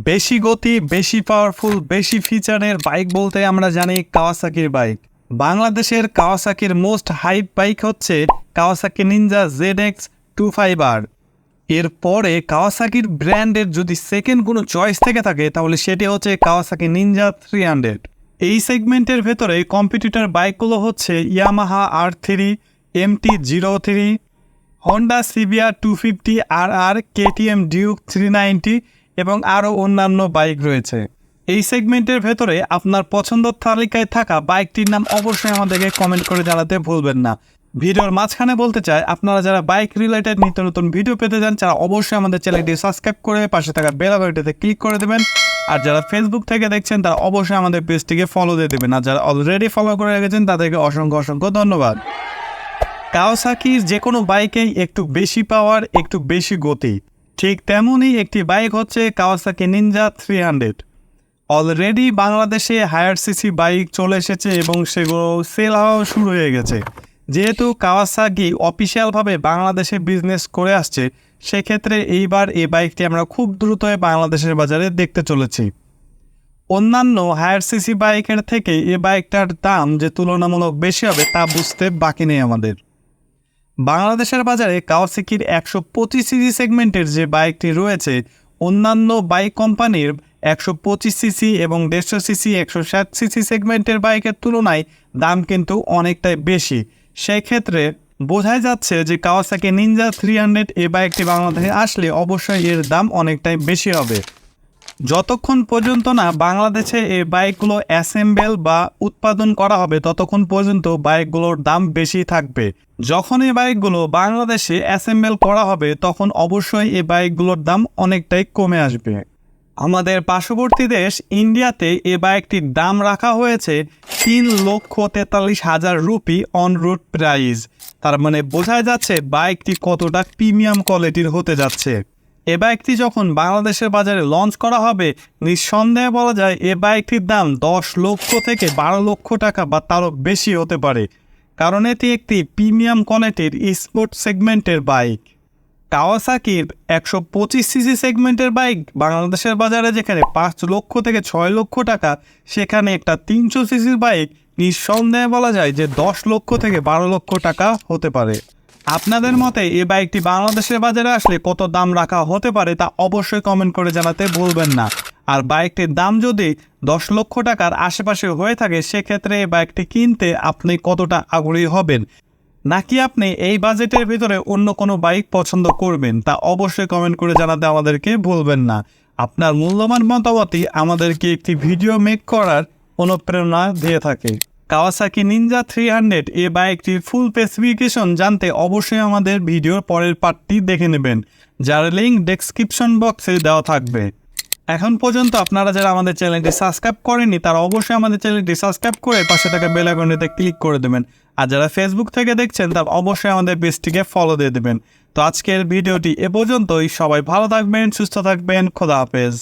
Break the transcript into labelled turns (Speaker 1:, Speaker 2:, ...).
Speaker 1: বেশি গতি, বেশি পাওয়ারফুল, বেশি ফিচারের বাইক বলতে আমরা জানি কাওয়াসাকির বাইক। বাংলাদেশের কাওয়াসাকির মোস্ট হাইপ বাইক হচ্ছে কাওয়াসাকি নিনজা ZX25R। এরপরে কাওয়াসাকির ব্র্যান্ডের যদি সেকেন্ড কোনো চয়েস থেকে থাকে তাহলে সেটি হচ্ছে কাওয়াসাকি নিনজা 300। এই সেগমেন্টের ভেতরে কম্পিটিটর বাইকগুলো হচ্ছে Yamaha R3, MT-03, Honda CBR 250RR, KTM Duke 390 এবং আরও অন্যান্য বাইক রয়েছে। এই সেগমেন্টের ভেতরে আপনার পছন্দের তালিকায় থাকা বাইকটির নাম অবশ্যই আমাদেরকে কমেন্ট করে জানাতে ভুলবেন না। ভিডিওর মাঝখানে বলতে চাই, আপনারা যারা বাইক রিলেটেড নিত্য নতুন ভিডিও পেতে চান তারা অবশ্যই আমাদের চ্যানেলটি সাবস্ক্রাইব করে পাশে থাকা বেল আইকনটিতে ক্লিক করে দেবেন। আর যারা ফেসবুক থেকে দেখছেন তারা অবশ্যই আমাদের পেজটিকে ফলো দিয়ে দেবেন। আর যারা অলরেডি ফলো করে রেখেছেন তাদেরকে অসংখ্য অসংখ্য ধন্যবাদ। কাওয়াসাকির যে কোনো বাইকেই একটু বেশি পাওয়ার, একটু বেশি গতি, ঠিক তেমনই একটি বাইক হচ্ছে কাওয়াসাকি নিনজা 300। অলরেডি বাংলাদেশে হায়ার সিসি বাইক চলে এসেছে এবং সেগুলো সেল হওয়া শুরু হয়ে গেছে। যেহেতু কাওয়াসাকি অফিসিয়ালভাবে বাংলাদেশে বিজনেস করে আসছে, সেক্ষেত্রে এইবার এই বাইকটি আমরা খুব দ্রুত বাংলাদেশের বাজারে দেখতে চলেছি। অন্যান্য হায়ার সিসি বাইকের থেকে এই বাইকটার দাম যে তুলনামূলক বেশি হবে তা বুঝতে বাকি নেই আমাদের। বাংলাদেশের বাজারে কাওয়াসাকির 125 সিসি সেগমেন্টের যে বাইকটি রয়েছে, অন্যান্য বাইক কোম্পানির 125 সিসি এবং 150 সিসি 160 সিসি সেগমেন্টের বাইকের তুলনায় দাম কিন্তু অনেকটাই বেশি। সেই ক্ষেত্রে বোঝাই যাচ্ছে যে কাওয়াসাকি নিনজা 300 এই বাইকটি বাংলাদেশে আসলে অবশ্যই এর দাম অনেকটাই বেশি হবে। যতক্ষণ পর্যন্ত না বাংলাদেশে এই বাইকগুলো অ্যাসেম্বল বা উৎপাদন করা হবে ততক্ষণ পর্যন্ত বাইকগুলোর দাম বেশি থাকবে। যখন এই বাইকগুলো বাংলাদেশে অ্যাসেম্বল করা হবে তখন অবশ্যই এই বাইকগুলোর দাম অনেকটাই কমে আসবে। আমাদের পার্শ্ববর্তী দেশ ইন্ডিয়াতে এই বাইকটির দাম রাখা হয়েছে 3,43,000 রুপি অন রোড প্রাইস। তার মানে বোঝা যাচ্ছে বাইকটি কতটা প্রিমিয়াম কোয়ালিটির হতে যাচ্ছে। এ বাইকটি যখন বাংলাদেশের বাজারে লঞ্চ করা হবে নিঃসন্দেহে বলা যায় এ বাইকটির দাম 10 লক্ষ থেকে 12 লক্ষ টাকা বা তারও বেশি হতে পারে, কারণ এটি একটি প্রিমিয়াম কোয়ালিটির স্পোর্ট সেগমেন্টের বাইক। কাওয়াসাকির 125 সিসি সেগমেন্টের বাইক বাংলাদেশের বাজারে যেখানে 5 লক্ষ থেকে 6 লক্ষ টাকা, সেখানে একটা 300 সিসির বাইক নিঃসন্দেহে বলা যায় যে 10 লক্ষ থেকে 12 লক্ষ টাকা হতে পারে। আপনাদের মতে এই বাইকটি বাংলাদেশের বাজারে আসলে কত দাম রাখা হতে পারে তা অবশ্যই কমেন্ট করে জানাতে ভুলবেন না। আর বাইকটির দাম যদি 10 লক্ষ টাকার আশেপাশে হয়ে থাকে সেক্ষেত্রে এই বাইকটি কিনতে আপনি কতটা আগ্রহী হবেন, নাকি আপনি এই বাজেটের ভিতরে অন্য কোনো বাইক পছন্দ করবেন তা অবশ্যই কমেন্ট করে জানাতে আমাদেরকে ভুলবেন না। আপনার মূল্যবান মতামতই আমাদেরকে একটি ভিডিও মেক করার অনুপ্রেরণা দিয়ে থাকে। কাওয়াসাকি নিনজা 300 এই বাইকটির ফুল স্পেসিফিকেশন জানতে অবশ্যই আমাদের ভিডিওর পরের পার্টটি দেখে নেবেন, যার লিঙ্ক ডেসক্রিপশন বক্সে দেওয়া থাকবে। এখন পর্যন্ত আপনারা যারা আমাদের চ্যানেলটি সাবস্ক্রাইব করেননি তারা অবশ্যই আমাদের চ্যানেলটি সাবস্ক্রাইব করে পাশে থাকা বেল আইকনটিতে ক্লিক করে দেবেন। আর যারা ফেসবুক থেকে দেখছেন তারা অবশ্যই আমাদের পেজটিকে ফলো দিয়ে দেবেন। তো আজকের ভিডিওটি এ পর্যন্তই। সবাই ভালো থাকবেন, সুস্থ থাকবেন, খোদা হাফেজ।